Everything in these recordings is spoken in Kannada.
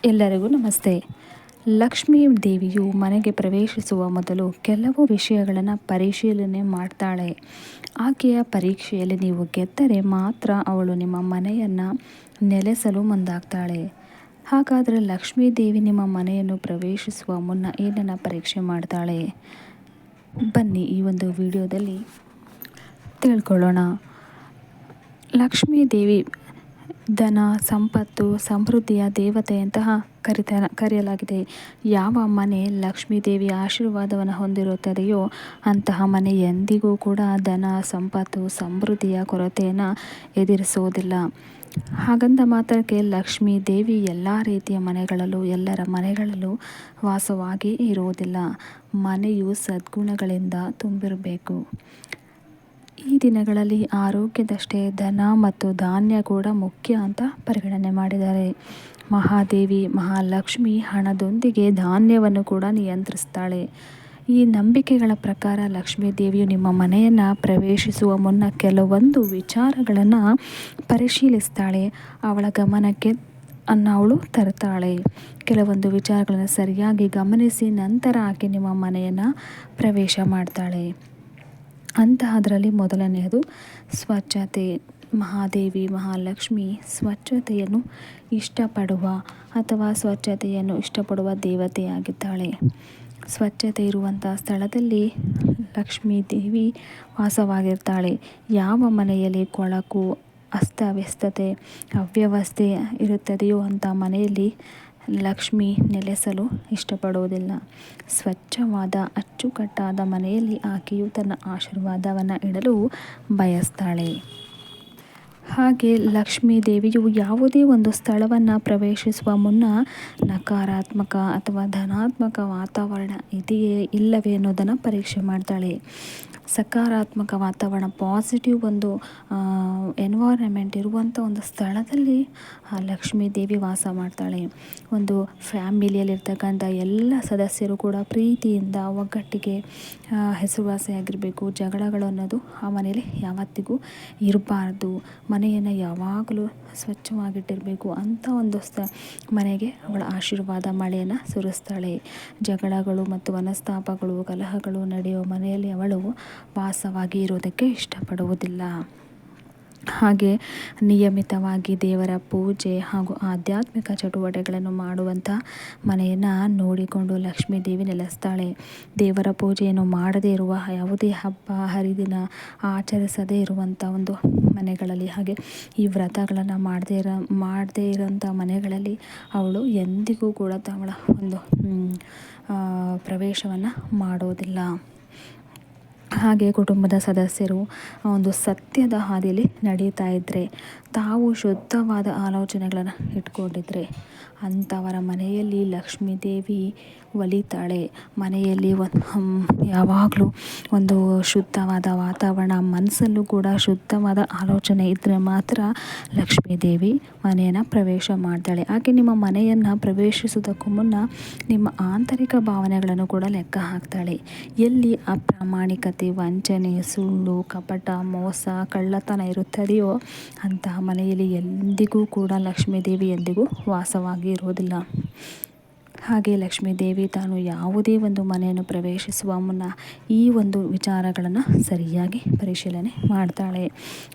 ಎಲ್ಲರಿಗೂ ನಮಸ್ತೆ. ಲಕ್ಷ್ಮೀ ದೇವಿಯು ಮನೆಗೆ ಪ್ರವೇಶಿಸುವ ಮೊದಲು ಕೆಲವು ವಿಷಯಗಳನ್ನು ಪರಿಶೀಲನೆ ಮಾಡ್ತಾಳೆ. ಆಕೆಯ ಪರೀಕ್ಷೆಯಲ್ಲಿ ನೀವು ಗೆದ್ದರೆ ಮಾತ್ರ ಅವಳು ನಿಮ್ಮ ಮನೆಯನ್ನು ನೆಲೆಸಲು ಮುಂದಾಗ್ತಾಳೆ. ಹಾಗಾದರೆ ಲಕ್ಷ್ಮೀ ದೇವಿ ನಿಮ್ಮ ಮನೆಯನ್ನು ಪ್ರವೇಶಿಸುವ ಮುನ್ನ ಏನನ್ನು ಪರೀಕ್ಷೆ ಮಾಡ್ತಾಳೆ? ಬನ್ನಿ ಈ ಒಂದು ವಿಡಿಯೋದಲ್ಲಿ ತಿಳ್ಕೊಳ್ಳೋಣ. ಲಕ್ಷ್ಮೀ ದೇವಿ ಧನ, ಸಂಪತ್ತು, ಸಮೃದ್ಧಿಯ ದೇವತೆಯಂತಹ ಕರೆಯಲಾಗಿದೆ. ಯಾವ ಮನೆ ಲಕ್ಷ್ಮೀ ದೇವಿಯ ಆಶೀರ್ವಾದವನ್ನು ಹೊಂದಿರುತ್ತದೆಯೋ ಅಂತಹ ಮನೆ ಎಂದಿಗೂ ಕೂಡ ಧನ, ಸಂಪತ್ತು, ಸಮೃದ್ಧಿಯ ಕೊರತೆಯನ್ನು ಎದುರಿಸುವುದಿಲ್ಲ. ಹಾಗಂದ ಮಾತ್ರಕ್ಕೆ ಲಕ್ಷ್ಮೀ ದೇವಿ ಎಲ್ಲ ರೀತಿಯ ಮನೆಗಳಲ್ಲೂ ಎಲ್ಲರ ಮನೆಗಳಲ್ಲೂ ವಾಸವಾಗಿ ಇರುವುದಿಲ್ಲ. ಮನೆಯು ಸದ್ಗುಣಗಳಿಂದ ತುಂಬಿರಬೇಕು. ಈ ದಿನಗಳಲ್ಲಿ ಆರೋಗ್ಯದಷ್ಟೇ ಧನ ಮತ್ತು ಧಾನ್ಯ ಕೂಡ ಮುಖ್ಯ ಅಂತ ಪರಿಗಣನೆ ಮಾಡಿದ್ದಾರೆ. ಮಹಾದೇವಿ ಮಹಾಲಕ್ಷ್ಮಿ ಹಣದೊಂದಿಗೆ ಧಾನ್ಯವನ್ನು ಕೂಡ ನಿಯಂತ್ರಿಸ್ತಾಳೆ. ಈ ನಂಬಿಕೆಗಳ ಪ್ರಕಾರ ಲಕ್ಷ್ಮೀ ದೇವಿಯು ನಿಮ್ಮ ಮನೆಯನ್ನು ಪ್ರವೇಶಿಸುವ ಮುನ್ನ ಕೆಲವೊಂದು ವಿಚಾರಗಳನ್ನು ಪರಿಶೀಲಿಸ್ತಾಳೆ. ಅವಳ ಗಮನಕ್ಕೆ ಅವಳು ತರ್ತಾಳೆ. ಕೆಲವೊಂದು ವಿಚಾರಗಳನ್ನು ಸರಿಯಾಗಿ ಗಮನಿಸಿ ನಂತರ ಆಕೆ ನಿಮ್ಮ ಮನೆಯನ್ನು ಪ್ರವೇಶ ಮಾಡ್ತಾಳೆ. ಅಂತಹದರಲ್ಲಿ ಮೊದಲನೆಯದು ಸ್ವಚ್ಛತೆ. ಮಹಾದೇವಿ ಮಹಾಲಕ್ಷ್ಮಿ ಸ್ವಚ್ಛತೆಯನ್ನು ಇಷ್ಟಪಡುವ ಅಥವಾ ಸ್ವಚ್ಛತೆಯನ್ನು ಇಷ್ಟಪಡುವ ದೇವತೆಯಾಗಿದ್ದಾಳೆ. ಸ್ವಚ್ಛತೆ ಇರುವಂಥ ಸ್ಥಳದಲ್ಲಿ ಲಕ್ಷ್ಮೀ ದೇವಿ ವಾಸವಾಗಿರ್ತಾಳೆ. ಯಾವ ಮನೆಯಲ್ಲಿ ಕೊಳಕು, ಅಸ್ತವ್ಯಸ್ತತೆ, ಅವ್ಯವಸ್ಥೆ ಇರುತ್ತದೆಯೋ ಅಂಥ ಮನೆಯಲ್ಲಿ ಲಕ್ಷ್ಮಿ ನೆಲೆಸಲು ಇಷ್ಟಪಡುವುದಿಲ್ಲ. ಸ್ವಚ್ಛವಾದ ಅಚ್ಚುಕಟ್ಟಾದ ಮನೆಯಲ್ಲಿ ಆಕೆಯು ತನ್ನ ಆಶೀರ್ವಾದವನ್ನು ಇಡಲು ಬಯಸ್ತಾಳೆ. ಹಾಗೆ ಲಕ್ಷ್ಮೀ ದೇವಿಯು ಯಾವುದೇ ಒಂದು ಸ್ಥಳವನ್ನು ಪ್ರವೇಶಿಸುವ ಮುನ್ನ ನಕಾರಾತ್ಮಕ ಅಥವಾ ಧನಾತ್ಮಕ ವಾತಾವರಣ ಇದೆಯೇ ಇಲ್ಲವೇ ಅನ್ನೋದನ್ನು ಪರೀಕ್ಷೆ ಮಾಡ್ತಾಳೆ. ಸಕಾರಾತ್ಮಕ ವಾತಾವರಣ, ಪಾಸಿಟಿವ್ ಒಂದು ಎನ್ವೈರನ್ಮೆಂಟ್ ಇರುವಂಥ ಒಂದು ಸ್ಥಳದಲ್ಲಿ ಲಕ್ಷ್ಮೀ ದೇವಿ ವಾಸ ಮಾಡ್ತಾಳೆ. ಒಂದು ಫ್ಯಾಮಿಲಿಯಲ್ಲಿರ್ತಕ್ಕಂಥ ಎಲ್ಲ ಸದಸ್ಯರು ಕೂಡ ಪ್ರೀತಿಯಿಂದ ಒಗ್ಗಟ್ಟಿಗೆ ಹೆಸರುವಾಸಿಯಾಗಿರಬೇಕು. ಜಗಳಗಳು ಅನ್ನೋದು ಆ ಮನೆಯಲ್ಲಿ ಯಾವತ್ತಿಗೂ ಇರಬಾರ್ದು. ಮನೆಯನ್ನು ಯಾವಾಗಲೂ ಸ್ವಚ್ಛವಾಗಿಟ್ಟಿರಬೇಕು ಅಂತ ಒಂದು ಮನೆಗೆ ಅವಳ ಆಶೀರ್ವಾದ ಮಳೆಯನ್ನು ಸುರಿಸ್ತಾಳೆ. ಜಗಳಗಳು ಮತ್ತು ಮನಸ್ತಾಪಗಳು, ಕಲಹಗಳು ನಡೆಯುವ ಮನೆಯಲ್ಲಿ ಅವಳು ವಾಸವಾಗಿ ಇರೋದಕ್ಕೆ ಇಷ್ಟಪಡುವುದಿಲ್ಲ. ಹಾಗೆ ನಿಯಮಿತವಾಗಿ ದೇವರ ಪೂಜೆ ಹಾಗೂ ಆಧ್ಯಾತ್ಮಿಕ ಚಟುವಟಿಕೆಗಳನ್ನು ಮಾಡುವಂಥ ಮನೆಯನ್ನು ನೋಡಿಕೊಂಡು ಲಕ್ಷ್ಮೀ ದೇವಿ ನೆಲೆಸ್ತಾಳೆ. ದೇವರ ಪೂಜೆಯನ್ನು ಮಾಡದೇ ಇರುವ, ಯಾವುದೇ ಹಬ್ಬ ಹರಿದಿನ ಆಚರಿಸದೇ ಇರುವಂಥ ಒಂದು ಮನೆಗಳಲ್ಲಿ, ಹಾಗೆ ಈ ವ್ರತಗಳನ್ನು ಮಾಡದೇ ಇರೋಂಥ ಮನೆಗಳಲ್ಲಿ ಅವಳು ಎಂದಿಗೂ ಕೂಡ ಅವಳ ಒಂದು ಪ್ರವೇಶವನ್ನು ಮಾಡೋದಿಲ್ಲ. ಹಾಗೆ ಕುಟುಂಬದ ಸದಸ್ಯರು ಒಂದು ಸತ್ಯದ ಹಾದಿಯಲ್ಲಿ ನಡೀತಾ ಇದ್ದರೆ, ತಾವು ಶುದ್ಧವಾದ ಆಲೋಚನೆಗಳನ್ನು ಇಟ್ಕೊಂಡಿದ್ರೆ ಅಂಥವರ ಮನೆಯಲ್ಲಿ ಲಕ್ಷ್ಮೀ ದೇವಿ ಒಲಿತಾಳೆ. ಮನೆಯಲ್ಲಿ ಯಾವಾಗಲೂ ಒಂದು ಶುದ್ಧವಾದ ವಾತಾವರಣ, ಮನಸ್ಸಲ್ಲೂ ಕೂಡ ಶುದ್ಧವಾದ ಆಲೋಚನೆ ಇದ್ದರೆ ಮಾತ್ರ ಲಕ್ಷ್ಮೀ ದೇವಿ ಮನೆಯನ್ನು ಪ್ರವೇಶ ಮಾಡ್ತಾಳೆ. ಆಕೆ ನಿಮ್ಮ ಮನೆಯನ್ನು ಪ್ರವೇಶಿಸೋದಕ್ಕೂ ಮುನ್ನ ನಿಮ್ಮ ಆಂತರಿಕ ಭಾವನೆಗಳನ್ನು ಕೂಡ ಲೆಕ್ಕ ಹಾಕ್ತಾಳೆ. ಎಲ್ಲಿ ಅಪ್ರಾಮಾಣಿಕತೆ, ವಂಚನೆ, ಸುಳ್ಳು, ಕಪಟ, ಮೋಸ, ಕಳ್ಳತನ ಇರುತ್ತದೆಯೋ ಅಂತಹ ಮನೆಯಲ್ಲಿ ಎಂದಿಗೂ ಕೂಡ ಲಕ್ಷ್ಮೀ ದೇವಿ ಎಂದಿಗೂ ವಾಸವಾಗಿ ಇರುವುದಿಲ್ಲ. ಹಾಗೆ ಲಕ್ಷ್ಮೀ ದೇವಿ ತಾನು ಯಾವುದೇ ಒಂದು ಮನೆಯನ್ನು ಪ್ರವೇಶಿಸುವ ಮುನ್ನ ಈ ಒಂದು ವಿಚಾರಗಳನ್ನು ಸರಿಯಾಗಿ ಪರಿಶೀಲನೆ ಮಾಡ್ತಾಳೆ.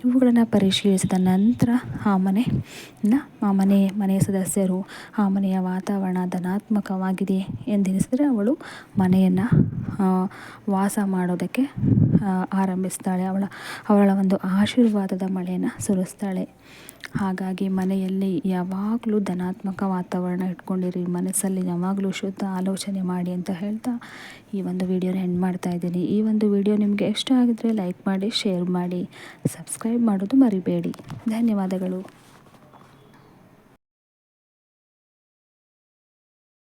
ಇವುಗಳನ್ನು ಪರಿಶೀಲಿಸಿದ ನಂತರ ಮನೆಯ ಸದಸ್ಯರು, ಆ ಮನೆಯ ವಾತಾವರಣ ಧನಾತ್ಮಕವಾಗಿದೆ ಎಂದೆನಿಸಿದರೆ ಅವಳು ಮನೆಯನ್ನು ವಾಸ ಮಾಡೋದಕ್ಕೆ ಆರಂಭಿಸ್ತಾಳೆ. ಅವಳ ಒಂದು ಆಶೀರ್ವಾದದ ಮಳೆಯನ್ನು ಸುರಿಸ್ತಾಳೆ. ಹಾಗಾಗಿ ಮನೆಯಲ್ಲಿ ಯಾವಾಗಲೂ ಧನಾತ್ಮಕ ವಾತಾವರಣ ಇಟ್ಕೊಂಡಿರಿ, ಮನಸ್ಸಲ್ಲಿ ಯಾವಾಗಲೂ ಶುದ್ಧ ಆಲೋಚನೆ ಮಾಡಿ ಅಂತ ಹೇಳ್ತಾ ಈ ಒಂದು ವಿಡಿಯೋನ ಎಂಡ್ ಮಾಡ್ತಾ ಇದ್ದೀನಿ. ಈ ಒಂದು ವಿಡಿಯೋ ನಿಮಗೆ ಇಷ್ಟ ಆಗಿದ್ರೆ ಲೈಕ್ ಮಾಡಿ, ಶೇರ್ ಮಾಡಿ, ಸಬ್ಸ್ಕ್ರೈಬ್ ಮಾಡೋದು ಮರಿಬೇಡಿ. ಧನ್ಯವಾದಗಳು.